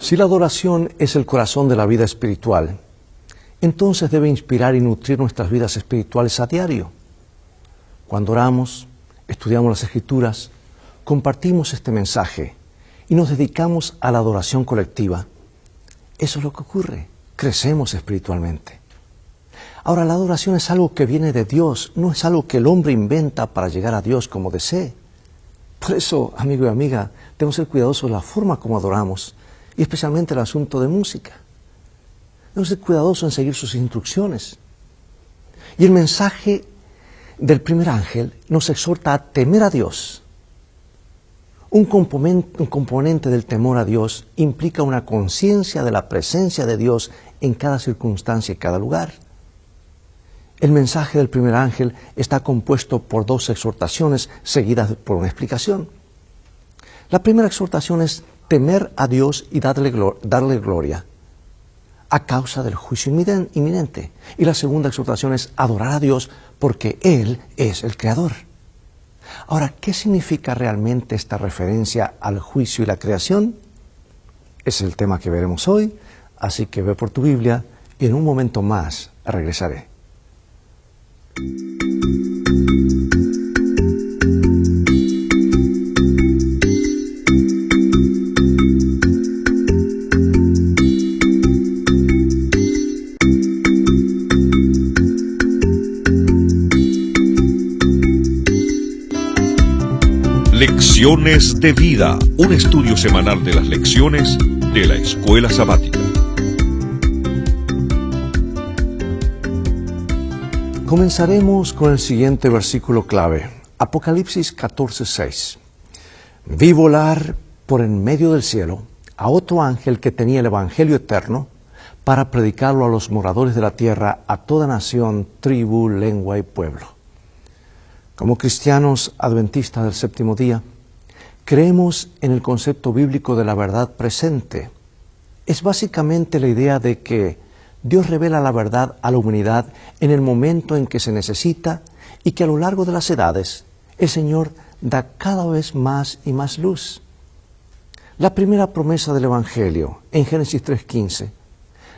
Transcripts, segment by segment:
Si la adoración es el corazón de la vida espiritual, entonces debe inspirar y nutrir nuestras vidas espirituales a diario. Cuando oramos, estudiamos las Escrituras, compartimos este mensaje y nos dedicamos a la adoración colectiva, eso es lo que ocurre, crecemos espiritualmente. Ahora, la adoración es algo que viene de Dios, no es algo que el hombre inventa para llegar a Dios como desee. Por eso, amigo y amiga, debemos ser cuidadosos de la forma como adoramos, y especialmente el asunto de música. Debemos ser cuidadosos en seguir sus instrucciones. Y el mensaje del primer ángel nos exhorta a temer a Dios. Un componente del temor a Dios implica una conciencia de la presencia de Dios en cada circunstancia y cada lugar. El mensaje del primer ángel está compuesto por dos exhortaciones seguidas por una explicación. La primera exhortación es temer a Dios y darle gloria a causa del juicio inminente. Y la segunda exhortación es adorar a Dios porque Él es el Creador. Ahora, ¿qué significa realmente esta referencia al juicio y la creación? Es el tema que veremos hoy, así que ve por tu Biblia y en un momento más regresaré. Lecciones de Vida, un estudio semanal de las lecciones de la Escuela Sabática. Comenzaremos con el siguiente versículo clave, Apocalipsis 14:6. Vi volar por en medio del cielo a otro ángel que tenía el Evangelio eterno para predicarlo a los moradores de la tierra, a toda nación, tribu, lengua y pueblo. Como cristianos adventistas del séptimo día, creemos en el concepto bíblico de la verdad presente. Es básicamente la idea de que Dios revela la verdad a la humanidad en el momento en que se necesita y que a lo largo de las edades el Señor da cada vez más y más luz. La primera promesa del Evangelio, en Génesis 3:15,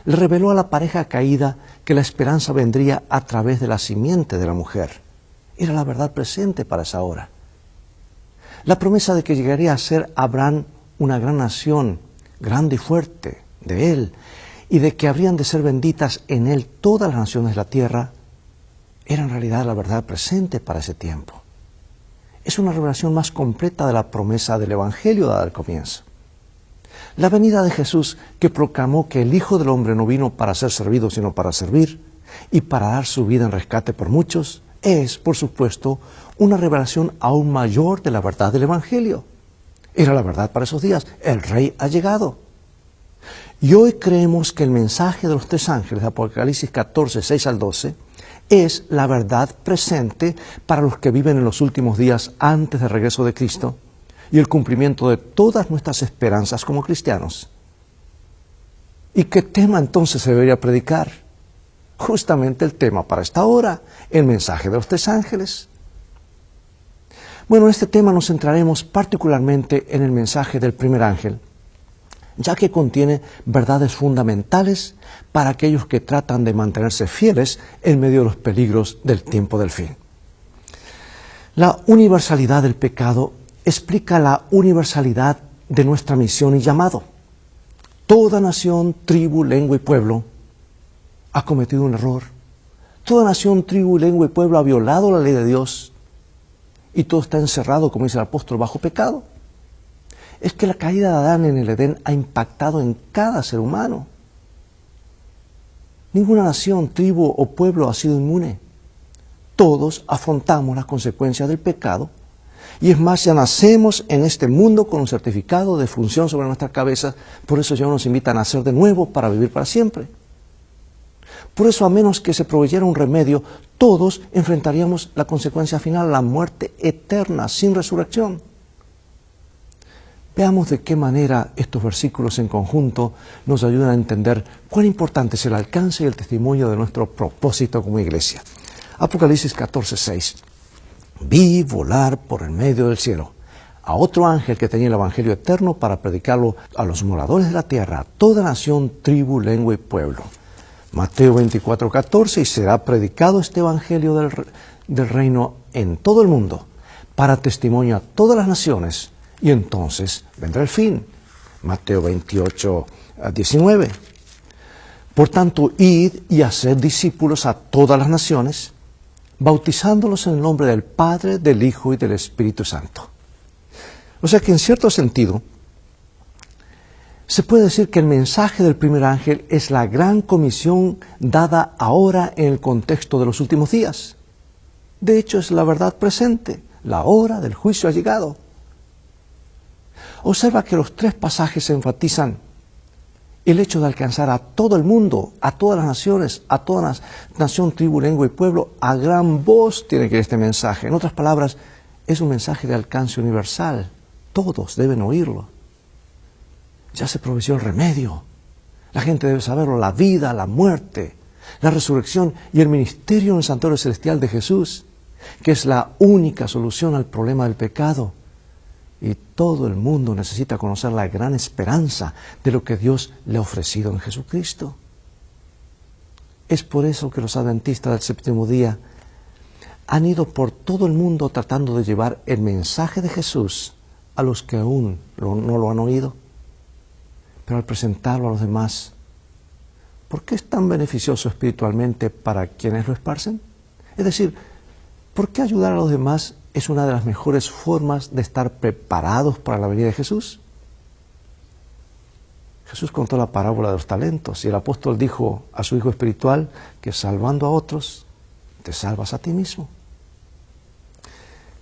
le reveló a la pareja caída que la esperanza vendría a través de la simiente de la mujer. Era la verdad presente para esa hora. La promesa de que llegaría a ser Abraham una gran nación, grande y fuerte, de él, y de que habrían de ser benditas en él todas las naciones de la tierra, era en realidad la verdad presente para ese tiempo. Es una revelación más completa de la promesa del Evangelio dada al comienzo. La venida de Jesús, que proclamó que el Hijo del Hombre no vino para ser servido, sino para servir, y para dar su vida en rescate por muchos, es, por supuesto, una revelación aún mayor de la verdad del Evangelio. Era la verdad para esos días. El Rey ha llegado. Y hoy creemos que el mensaje de los tres ángeles de Apocalipsis 14:6-12, es la verdad presente para los que viven en los últimos días antes del regreso de Cristo y el cumplimiento de todas nuestras esperanzas como cristianos. ¿Y qué tema entonces se debería predicar? Justamente el tema para esta hora, el mensaje de los tres ángeles. Bueno, en este tema nos centraremos particularmente en el mensaje del primer ángel, ya que contiene verdades fundamentales para aquellos que tratan de mantenerse fieles en medio de los peligros del tiempo del fin. La universalidad del pecado explica la universalidad de nuestra misión y llamado. Toda nación, tribu, lengua y pueblo ha cometido un error. Toda nación, tribu, lengua y pueblo ha violado la ley de Dios y todo está encerrado, como dice el apóstol, bajo pecado. Es que la caída de Adán en el Edén ha impactado en cada ser humano. Ninguna nación, tribu o pueblo ha sido inmune. Todos afrontamos las consecuencias del pecado y es más, ya nacemos en este mundo con un certificado de función sobre nuestra cabeza, por eso ya nos invitan a nacer de nuevo para vivir para siempre. Por eso, a menos que se proveyera un remedio, todos enfrentaríamos la consecuencia final, la muerte eterna, sin resurrección. Veamos de qué manera estos versículos en conjunto nos ayudan a entender cuán importante es el alcance y el testimonio de nuestro propósito como iglesia. Apocalipsis 14:6. Vi volar por el medio del cielo a otro ángel que tenía el Evangelio eterno para predicarlo a los moradores de la tierra, a toda nación, tribu, lengua y pueblo. Mateo 24:14, y será predicado este Evangelio del reino en todo el mundo, para testimonio a todas las naciones, y entonces vendrá el fin. Mateo 28:19. Por tanto, id y haced discípulos a todas las naciones, bautizándolos en el nombre del Padre, del Hijo y del Espíritu Santo. O sea que en cierto sentido, se puede decir que el mensaje del primer ángel es la gran comisión dada ahora en el contexto de los últimos días. De hecho, es la verdad presente. La hora del juicio ha llegado. Observa que los tres pasajes enfatizan el hecho de alcanzar a todo el mundo, a todas las naciones, a toda nación, tribu, lengua y pueblo. A gran voz tiene que ir este mensaje. En otras palabras, es un mensaje de alcance universal. Todos deben oírlo. Ya se proveyó el remedio. La gente debe saberlo, la vida, la muerte, la resurrección y el ministerio en el santuario celestial de Jesús, que es la única solución al problema del pecado. Y todo el mundo necesita conocer la gran esperanza de lo que Dios le ha ofrecido en Jesucristo. Es por eso que los adventistas del séptimo día han ido por todo el mundo tratando de llevar el mensaje de Jesús a los que aún no lo han oído. Pero al presentarlo a los demás, ¿por qué es tan beneficioso espiritualmente para quienes lo esparcen? Es decir, ¿por qué ayudar a los demás es una de las mejores formas de estar preparados para la venida de Jesús? Jesús contó la parábola de los talentos y el apóstol dijo a su hijo espiritual que salvando a otros, te salvas a ti mismo.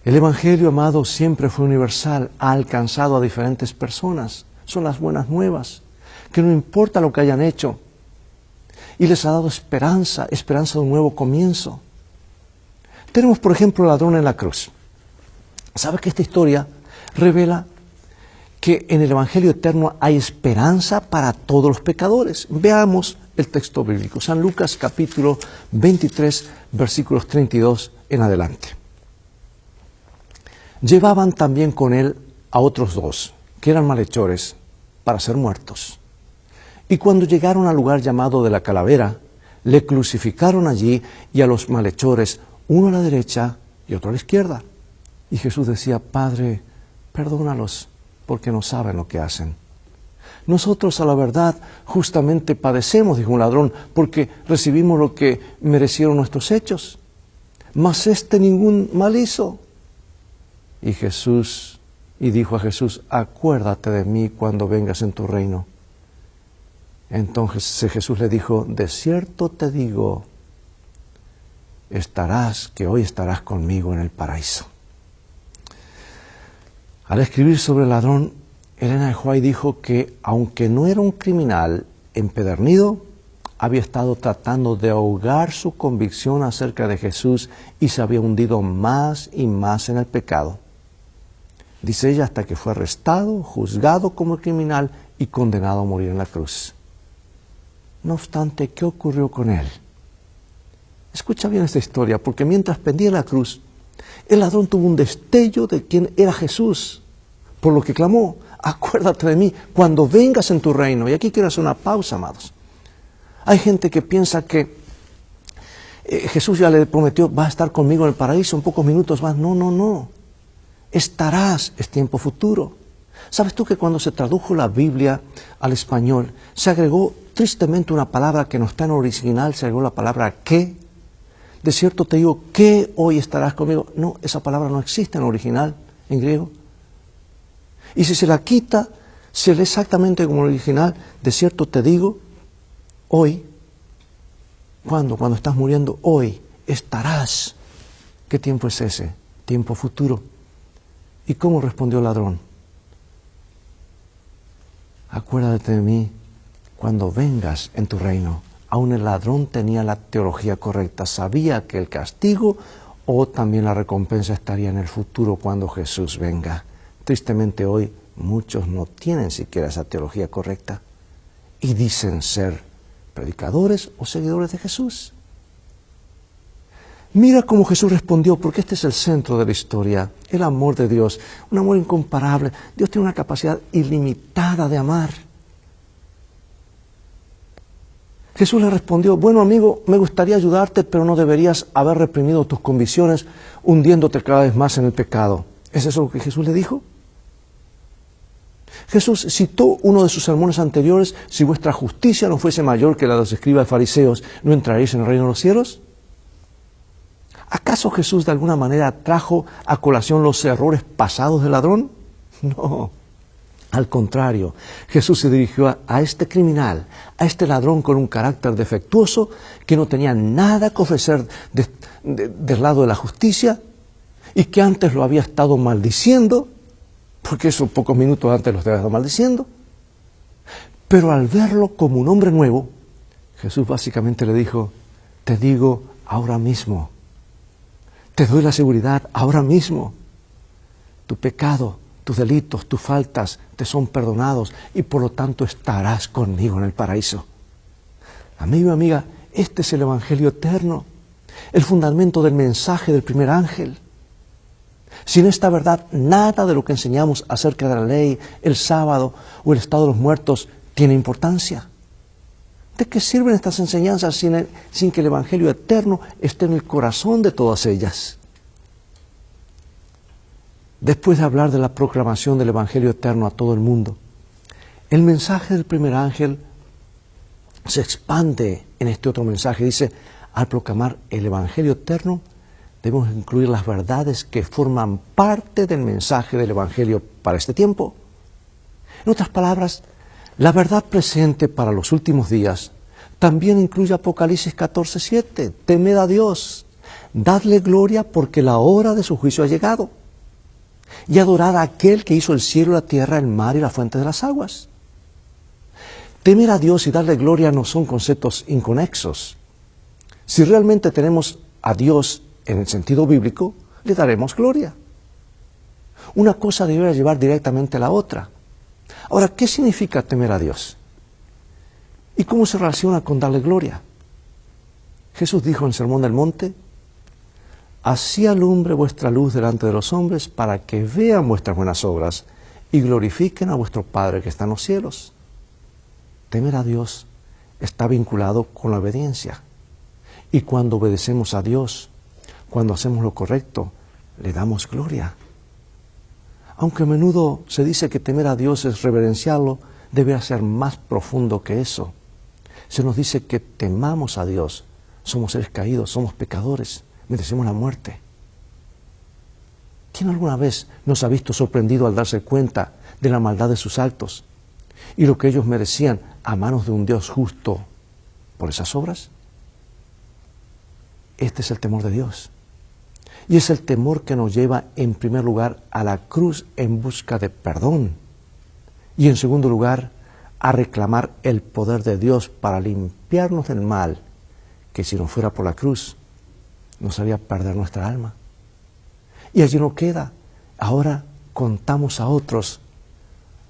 El Evangelio, amado, siempre fue universal, ha alcanzado a diferentes personas. Son las buenas nuevas, que no importa lo que hayan hecho, y les ha dado esperanza de un nuevo comienzo. Tenemos, por ejemplo, el ladrón en la cruz. ¿Sabe que esta historia revela que en el Evangelio eterno hay esperanza para todos los pecadores? Veamos el texto bíblico, San Lucas capítulo 23, versículos 32 en adelante. Llevaban también con él a otros dos, que eran malhechores, para ser muertos. Y cuando llegaron al lugar llamado de la Calavera, le crucificaron allí y a los malhechores, uno a la derecha y otro a la izquierda. Y Jesús decía, Padre, perdónalos, porque no saben lo que hacen. Nosotros, a la verdad, justamente padecemos, dijo un ladrón, porque recibimos lo que merecieron nuestros hechos. Mas este ningún mal hizo. Y dijo a Jesús, acuérdate de mí cuando vengas en tu reino. Entonces Jesús le dijo, de cierto te digo, que hoy estarás conmigo en el paraíso. Al escribir sobre el ladrón, Elena de White dijo que, aunque no era un criminal empedernido, había estado tratando de ahogar su convicción acerca de Jesús y se había hundido más y más en el pecado. Dice ella, hasta que fue arrestado, juzgado como criminal y condenado a morir en la cruz. No obstante, ¿qué ocurrió con él? Escucha bien esta historia, porque mientras pendía la cruz, el ladrón tuvo un destello de quién era Jesús, por lo que clamó, acuérdate de mí cuando vengas en tu reino. Y aquí quiero hacer una pausa, amados. Hay gente que piensa que Jesús ya le prometió, va a estar conmigo en el paraíso, en pocos minutos más. No. Estarás, es tiempo futuro. ¿Sabes tú que cuando se tradujo la Biblia al español, se agregó tristemente una palabra que no está en el original, se agregó la palabra que? De cierto te digo que hoy estarás conmigo. No, esa palabra no existe en el original, en griego. Y si se la quita, se lee exactamente como el original. De cierto te digo, hoy. ¿Cuándo? Cuando estás muriendo, hoy estarás. ¿Qué tiempo es ese? Tiempo futuro. ¿Y cómo respondió el ladrón? Acuérdate de mí cuando vengas en tu reino. Aún el ladrón tenía la teología correcta, sabía que el castigo o también la recompensa estaría en el futuro cuando Jesús venga. Tristemente hoy muchos no tienen siquiera esa teología correcta y dicen ser predicadores o seguidores de Jesús. Mira cómo Jesús respondió, porque este es el centro de la historia. el amor de Dios, un amor incomparable. Dios tiene una capacidad ilimitada de amar. Jesús le respondió, bueno amigo, me gustaría ayudarte, pero no deberías haber reprimido tus convicciones hundiéndote cada vez más en el pecado. ¿Es eso lo que Jesús le dijo? Jesús citó uno de sus sermones anteriores, si vuestra justicia no fuese mayor que la de los escribas y fariseos, ¿no entraréis en el reino de los cielos? ¿Acaso Jesús de alguna manera trajo a colación los errores pasados del ladrón? No. Al contrario, Jesús se dirigió a este criminal, a este ladrón con un carácter defectuoso, que no tenía nada que ofrecer del lado de la justicia y que antes lo había estado maldiciendo, porque eso pocos minutos antes lo estaba maldiciendo. Pero al verlo como un hombre nuevo, Jesús básicamente le dijo, te digo ahora mismo, te doy la seguridad ahora mismo, tu pecado, tus delitos, tus faltas te son perdonados y por lo tanto estarás conmigo en el paraíso. Amigo y amiga, este es el Evangelio eterno, el fundamento del mensaje del primer ángel. Sin esta verdad, nada de lo que enseñamos acerca de la ley, el sábado o el estado de los muertos tiene importancia. ¿De qué sirven estas enseñanzas sin que el Evangelio eterno esté en el corazón de todas ellas? Después de hablar de la proclamación del Evangelio eterno a todo el mundo, el mensaje del primer ángel se expande en este otro mensaje. Dice, al proclamar el Evangelio eterno, debemos incluir las verdades que forman parte del mensaje del Evangelio para este tiempo. En otras palabras, la verdad presente para los últimos días también incluye Apocalipsis 14:7. Temed a Dios, dadle gloria porque la hora de su juicio ha llegado. Y adorad a aquel que hizo el cielo, la tierra, el mar y la fuente de las aguas. Temer a Dios y darle gloria no son conceptos inconexos. Si realmente tenemos a Dios en el sentido bíblico, le daremos gloria. Una cosa debe llevar directamente a la otra. Ahora, ¿qué significa temer a Dios? ¿Y cómo se relaciona con darle gloria? Jesús dijo en el Sermón del Monte, así alumbre vuestra luz delante de los hombres para que vean vuestras buenas obras y glorifiquen a vuestro Padre que está en los cielos. Temer a Dios está vinculado con la obediencia. Y cuando obedecemos a Dios, cuando hacemos lo correcto, le damos gloria. Aunque a menudo se dice que temer a Dios es reverenciarlo, debe ser más profundo que eso. Se nos dice que temamos a Dios. Somos seres caídos, somos pecadores, merecemos la muerte. ¿Quién alguna vez nos ha visto sorprendido al darse cuenta de la maldad de sus actos y lo que ellos merecían a manos de un Dios justo por esas obras? Este es el temor de Dios. Y es el temor que nos lleva en primer lugar a la cruz en busca de perdón. Y en segundo lugar a reclamar el poder de Dios para limpiarnos del mal, que si no fuera por la cruz nos haría perder nuestra alma. Y allí no queda. Ahora contamos a otros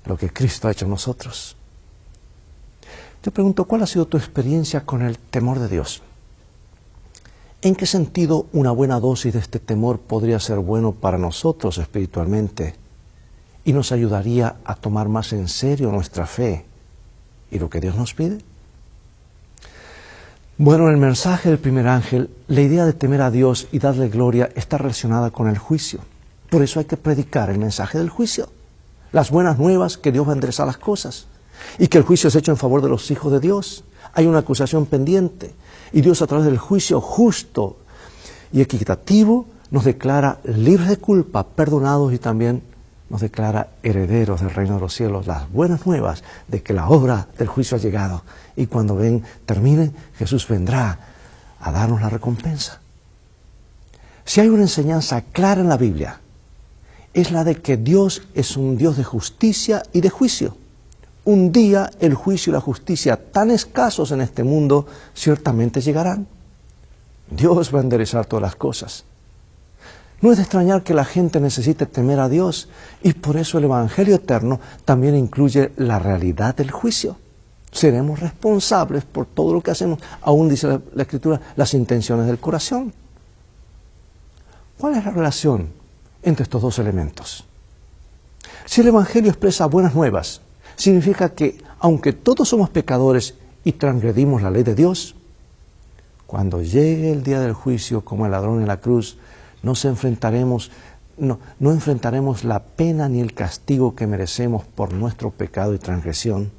lo que Cristo ha hecho en nosotros. Te pregunto, ¿cuál ha sido tu experiencia con el temor de Dios? ¿En qué sentido una buena dosis de este temor podría ser bueno para nosotros espiritualmente y nos ayudaría a tomar más en serio nuestra fe y lo que Dios nos pide? Bueno, en el mensaje del primer ángel, la idea de temer a Dios y darle gloria está relacionada con el juicio. Por eso hay que predicar el mensaje del juicio, las buenas nuevas que Dios va a enderezar las cosas y que el juicio es hecho en favor de los hijos de Dios. Hay una acusación pendiente y Dios a través del juicio justo y equitativo nos declara libres de culpa, perdonados y también nos declara herederos del reino de los cielos, las buenas nuevas de que la obra del juicio ha llegado y cuando termine, Jesús vendrá a darnos la recompensa. Si hay una enseñanza clara en la Biblia, es la de que Dios es un Dios de justicia y de juicio. Un día el juicio y la justicia, tan escasos en este mundo, ciertamente llegarán. Dios va a enderezar todas las cosas. No es de extrañar que la gente necesite temer a Dios y por eso el Evangelio eterno también incluye la realidad del juicio. Seremos responsables por todo lo que hacemos, aún dice la Escritura, las intenciones del corazón. ¿Cuál es la relación entre estos dos elementos. Si el Evangelio expresa buenas nuevas, significa que, aunque todos somos pecadores y transgredimos la ley de Dios, cuando llegue el día del juicio como el ladrón en la cruz, no enfrentaremos la pena ni el castigo que merecemos por nuestro pecado y transgresión.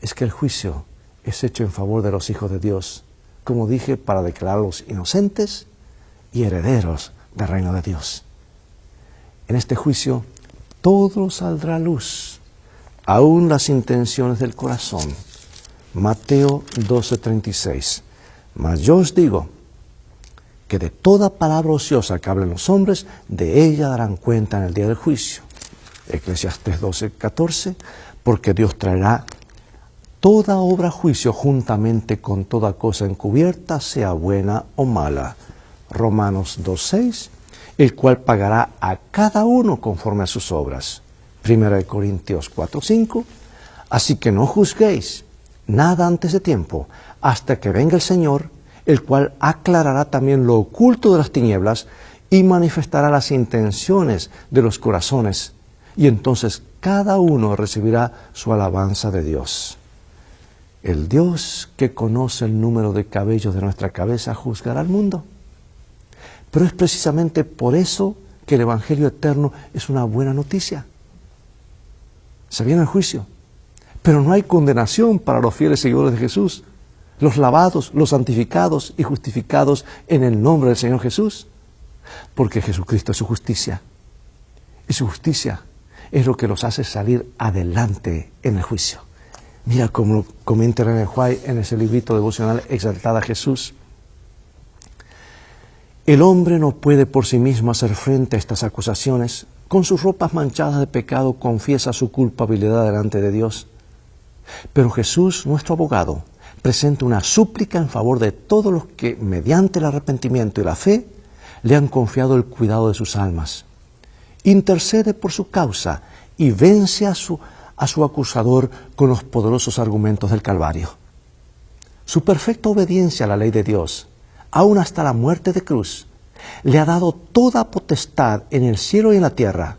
Es que el juicio es hecho en favor de los hijos de Dios, como dije, para declararlos inocentes y herederos del reino de Dios. En este juicio todo saldrá a luz, aún las intenciones del corazón. Mateo 12:36. Mas yo os digo que de toda palabra ociosa que hablen los hombres, de ella darán cuenta en el día del juicio. Eclesiastés 12:14. Porque Dios traerá toda obra a juicio juntamente con toda cosa encubierta, sea buena o mala. Romanos 2:6. El cual pagará a cada uno conforme a sus obras. 1 Corintios 4:5. Así que no juzguéis nada antes de tiempo, hasta que venga el Señor, el cual aclarará también lo oculto de las tinieblas y manifestará las intenciones de los corazones. Y entonces cada uno recibirá su alabanza de Dios. El Dios que conoce el número de cabellos de nuestra cabeza juzgará al mundo. Pero es precisamente por eso que el Evangelio eterno es una buena noticia. Se viene el juicio, pero no hay condenación para los fieles seguidores de Jesús, los lavados, los santificados y justificados en el nombre del Señor Jesús, porque Jesucristo es su justicia. Y su justicia es lo que los hace salir adelante en el juicio. Mira cómo lo comenta René White en ese librito devocional Exaltada a Jesús. El hombre no puede por sí mismo hacer frente a estas acusaciones. Con sus ropas manchadas de pecado confiesa su culpabilidad delante de Dios. Pero Jesús, nuestro abogado, presenta una súplica en favor de todos los que, mediante el arrepentimiento y la fe, le han confiado el cuidado de sus almas. Intercede por su causa y vence a su acusador con los poderosos argumentos del Calvario. Su perfecta obediencia a la ley de Dios, aún hasta la muerte de cruz, le ha dado toda potestad en el cielo y en la tierra,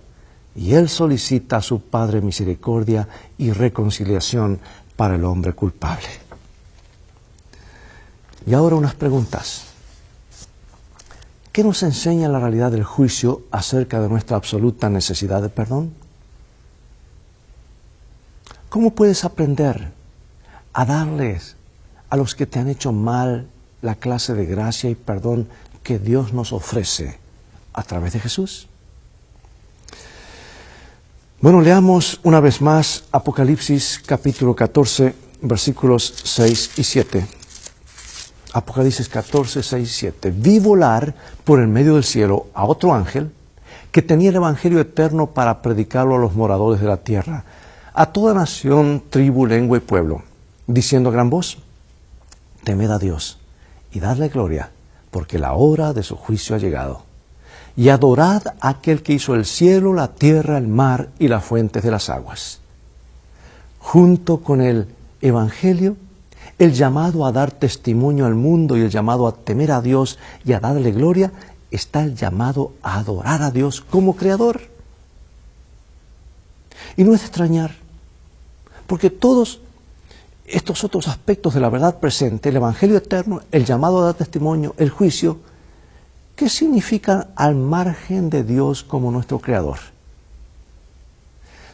y él solicita a su Padre misericordia y reconciliación para el hombre culpable. Y ahora unas preguntas. ¿Qué nos enseña la realidad del juicio acerca de nuestra absoluta necesidad de perdón? ¿Cómo puedes aprender a darles a los que te han hecho mal la clase de gracia y perdón que Dios nos ofrece a través de Jesús? Bueno, leamos una vez más Apocalipsis capítulo 14, versículos 6 y 7. Apocalipsis 14, 6 y 7. Vi volar por el medio del cielo a otro ángel que tenía el Evangelio eterno para predicarlo a los moradores de la tierra, a toda nación, tribu, lengua y pueblo, diciendo a gran voz: temed a Dios y dadle gloria, porque la hora de su juicio ha llegado. Y adorad a aquel que hizo el cielo, la tierra, el mar y las fuentes de las aguas. Junto con el Evangelio, el llamado a dar testimonio al mundo y el llamado a temer a Dios y a darle gloria, está el llamado a adorar a Dios como Creador. Y no es de extrañar, porque todos estos otros aspectos de la verdad presente, el Evangelio eterno, el llamado a dar testimonio, el juicio, ¿qué significan al margen de Dios como nuestro Creador?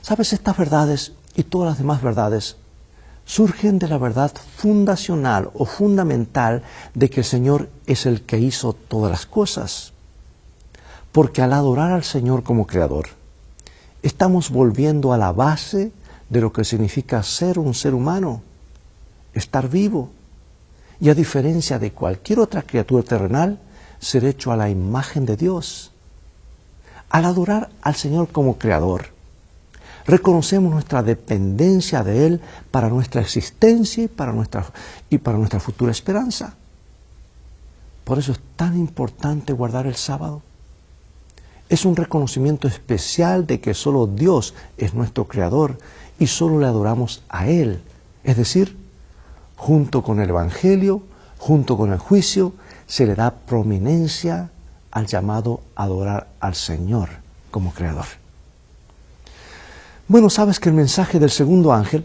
¿Sabes? Estas verdades y todas las demás verdades surgen de la verdad fundacional o fundamental de que el Señor es el que hizo todas las cosas. Porque al adorar al Señor como Creador, estamos volviendo a la base de lo que significa ser un ser humano, estar vivo, y a diferencia de cualquier otra criatura terrenal, ser hecho a la imagen de Dios. Al adorar al Señor como Creador, reconocemos nuestra dependencia de Él para nuestra existencia y para nuestra futura esperanza. Por eso es tan importante guardar el sábado. Es un reconocimiento especial de que solo Dios es nuestro Creador y solo le adoramos a Él. Es decir, junto con el Evangelio, junto con el juicio, se le da prominencia al llamado a adorar al Señor como Creador. Bueno, sabes que el mensaje del segundo ángel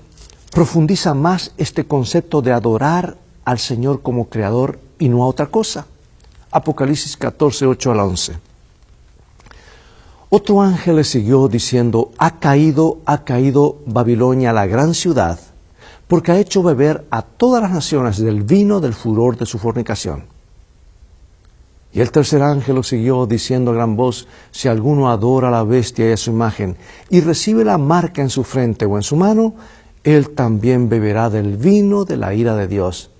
profundiza más este concepto de adorar al Señor como Creador y no a otra cosa. Apocalipsis 14, 8 al 11. Otro ángel le siguió diciendo, ha caído Babilonia, la gran ciudad, porque ha hecho beber a todas las naciones del vino del furor de su fornicación. Y el tercer ángel lo siguió diciendo a gran voz, si alguno adora a la bestia y a su imagen, y recibe la marca en su frente o en su mano, él también beberá del vino de la ira de Dios,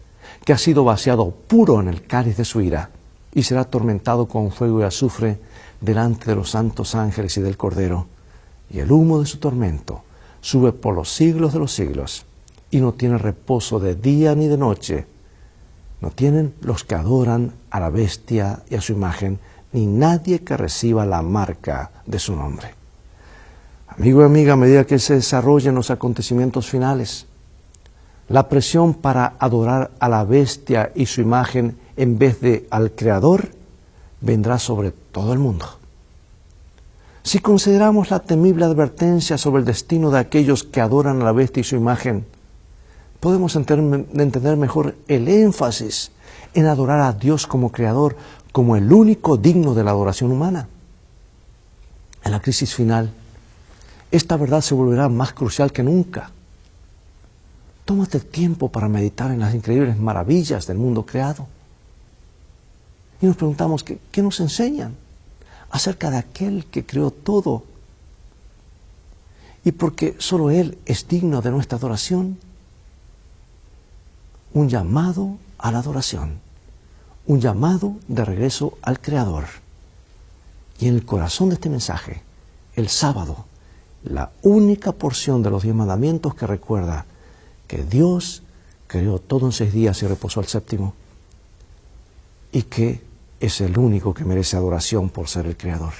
que ha sido vaciado puro en el cáliz de su ira, y será atormentado con fuego y azufre delante de los santos ángeles y del Cordero. Y el humo de su tormento sube por los siglos de los siglos, y no tiene reposo de día ni de noche. No tienen los que adoran a la bestia y a su imagen, ni nadie que reciba la marca de su nombre. Amigo y amiga, a medida que se desarrollen los acontecimientos finales, la presión para adorar a la bestia y su imagen en vez de al Creador vendrá sobre todo el mundo. Si consideramos la temible advertencia sobre el destino de aquellos que adoran a la bestia y su imagen, podemos entender mejor el énfasis en adorar a Dios como Creador, como el único digno de la adoración humana. En la crisis final, esta verdad se volverá más crucial que nunca. Tómate el tiempo para meditar en las increíbles maravillas del mundo creado. Y nos preguntamos, ¿qué nos enseñan acerca de aquel que creó todo? Y porque solo Él es digno de nuestra adoración. Un llamado a la adoración, un llamado de regreso al Creador. Y en el corazón de este mensaje, el sábado, la única porción de los 10 mandamientos que recuerda que Dios creó todo en 6 días y reposó al séptimo, y que es el único que merece adoración por ser el Creador.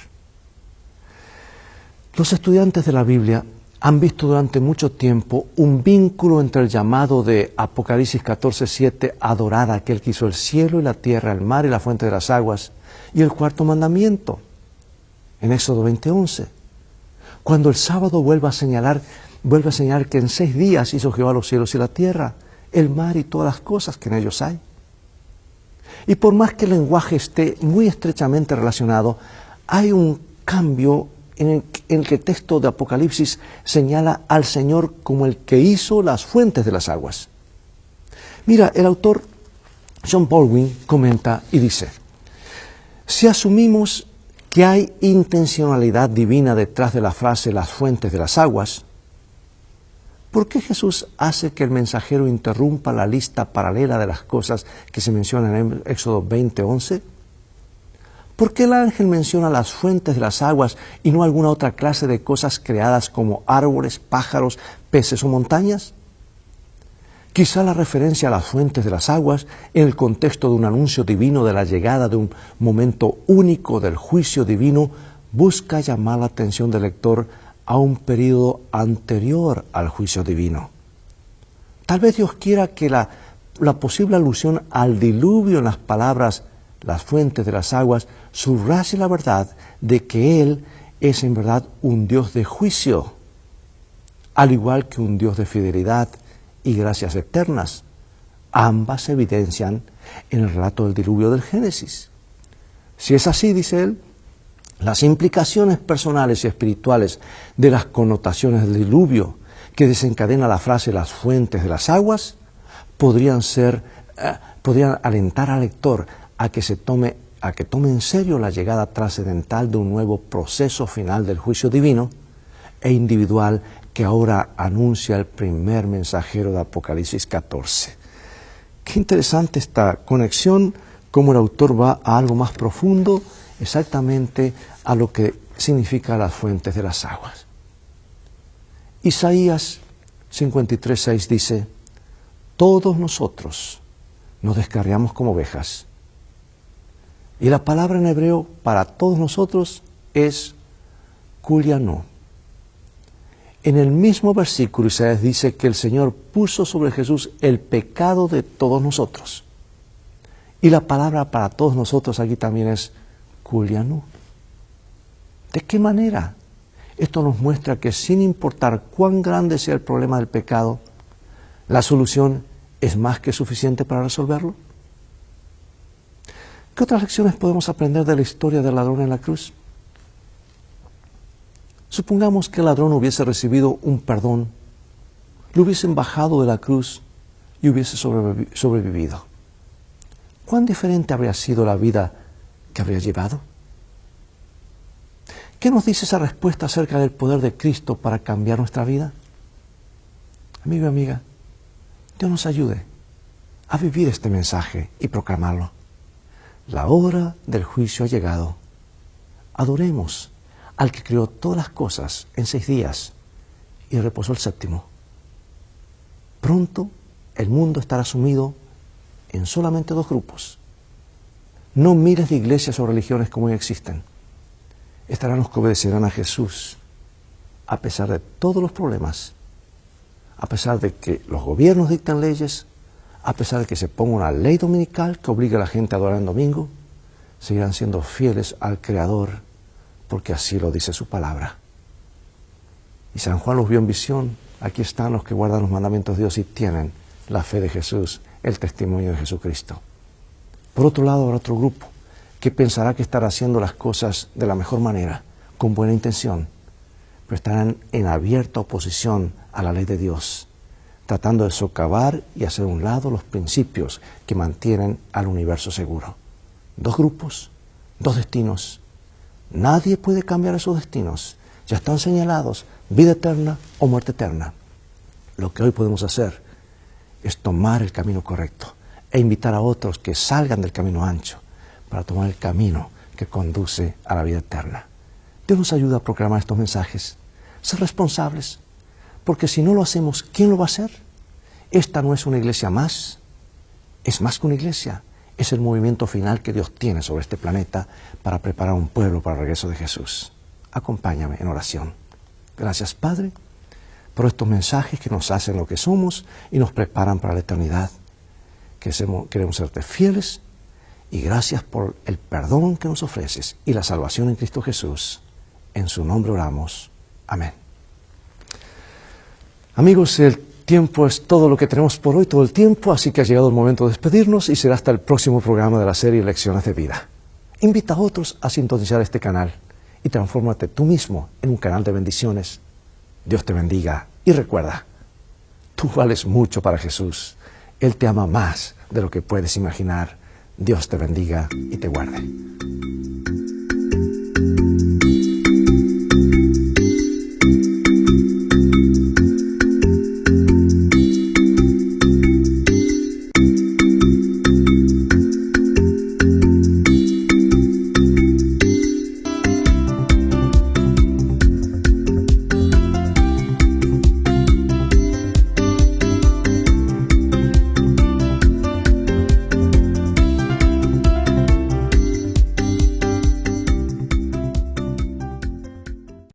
Los estudiantes de la Biblia han visto durante mucho tiempo un vínculo entre el llamado de Apocalipsis 14:7, adorar a aquel que hizo el cielo y la tierra, el mar y la fuente de las aguas, y el cuarto mandamiento, en Éxodo 20:11, cuando el sábado vuelve a señalar que en 6 días hizo Jehová los cielos y la tierra, el mar y todas las cosas que en ellos hay. Y por más que el lenguaje esté muy estrechamente relacionado, hay un cambio en el que el texto de Apocalipsis señala al Señor como el que hizo las fuentes de las aguas. Mira, el autor John Baldwin comenta y dice, si asumimos que hay intencionalidad divina detrás de la frase las fuentes de las aguas, ¿por qué Jesús hace que el mensajero interrumpa la lista paralela de las cosas que se mencionan en Éxodo 20:11? ¿Por qué el ángel menciona las fuentes de las aguas y no alguna otra clase de cosas creadas como árboles, pájaros, peces o montañas? Quizá la referencia a las fuentes de las aguas en el contexto de un anuncio divino de la llegada de un momento único del juicio divino busca llamar la atención del lector a un período anterior al juicio divino. Tal vez Dios quiera que la posible alusión al diluvio en las palabras las fuentes de las aguas subraye la verdad de que Él es en verdad un Dios de juicio, al igual que un Dios de fidelidad y gracias eternas. Ambas se evidencian en el relato del diluvio del Génesis. Si es así, dice él, las implicaciones personales y espirituales de las connotaciones del diluvio que desencadena la frase las fuentes de las aguas podrían alentar al lector a que tome en serio la llegada trascendental de un nuevo proceso final del juicio divino e individual que ahora anuncia el primer mensajero de Apocalipsis 14. Qué interesante esta conexión, cómo el autor va a algo más profundo, exactamente a lo que significa las fuentes de las aguas. Isaías 53:6 dice, todos nosotros nos descarriamos como ovejas. Y la palabra en hebreo para todos nosotros es kuliano. En el mismo versículo Isaías dice que el Señor puso sobre Jesús el pecado de todos nosotros. Y la palabra para todos nosotros aquí también es Juliano? ¿De qué manera? Esto nos muestra que sin importar cuán grande sea el problema del pecado, la solución es más que suficiente para resolverlo. ¿Qué otras lecciones podemos aprender de la historia del ladrón en la cruz? Supongamos que el ladrón hubiese recibido un perdón, lo hubiesen bajado de la cruz y hubiese sobrevivido. ¿Cuán diferente habría sido la vida que habría llevado? ¿Qué nos dice esa respuesta acerca del poder de Cristo para cambiar nuestra vida? Amigo y amiga, Dios nos ayude a vivir este mensaje y proclamarlo. La hora del juicio ha llegado. Adoremos al que creó todas las cosas en 6 días y reposó el 7º. Pronto el mundo estará sumido en solamente 2 grupos. No miles de iglesias o religiones como hoy existen. Estarán los que obedecerán a Jesús a pesar de todos los problemas, a pesar de que los gobiernos dictan leyes, a pesar de que se ponga una ley dominical que obliga a la gente a adorar en domingo, seguirán siendo fieles al Creador, porque así lo dice su palabra. Y San Juan los vio en visión. Aquí están los que guardan los mandamientos de Dios y tienen la fe de Jesús, el testimonio de Jesucristo. Por otro lado, habrá otro grupo que pensará que estará haciendo las cosas de la mejor manera, con buena intención, pero estarán en abierta oposición a la ley de Dios, tratando de socavar y hacer a un lado los principios que mantienen al universo seguro. 2 grupos, 2 destinos. Nadie puede cambiar esos destinos. Ya están señalados, vida eterna o muerte eterna. Lo que hoy podemos hacer es tomar el camino correcto e invitar a otros que salgan del camino ancho para tomar el camino que conduce a la vida eterna. Dios nos ayuda a proclamar estos mensajes, ser responsables, porque si no lo hacemos, ¿quién lo va a hacer? Esta no es una iglesia más, es más que una iglesia, es el movimiento final que Dios tiene sobre este planeta para preparar un pueblo para el regreso de Jesús. Acompáñame en oración. Gracias, Padre, por estos mensajes que nos hacen lo que somos y nos preparan para la eternidad. Queremos serte fieles y gracias por el perdón que nos ofreces y la salvación en Cristo Jesús. En su nombre oramos. Amén. Amigos, el tiempo es todo lo que tenemos por hoy, todo el tiempo, así que ha llegado el momento de despedirnos y será hasta el próximo programa de la serie Lecciones de Vida. Invita a otros a sintonizar este canal y transfórmate tú mismo en un canal de bendiciones. Dios te bendiga y recuerda, tú vales mucho para Jesús. Él te ama más de lo que puedes imaginar. Dios te bendiga y te guarde.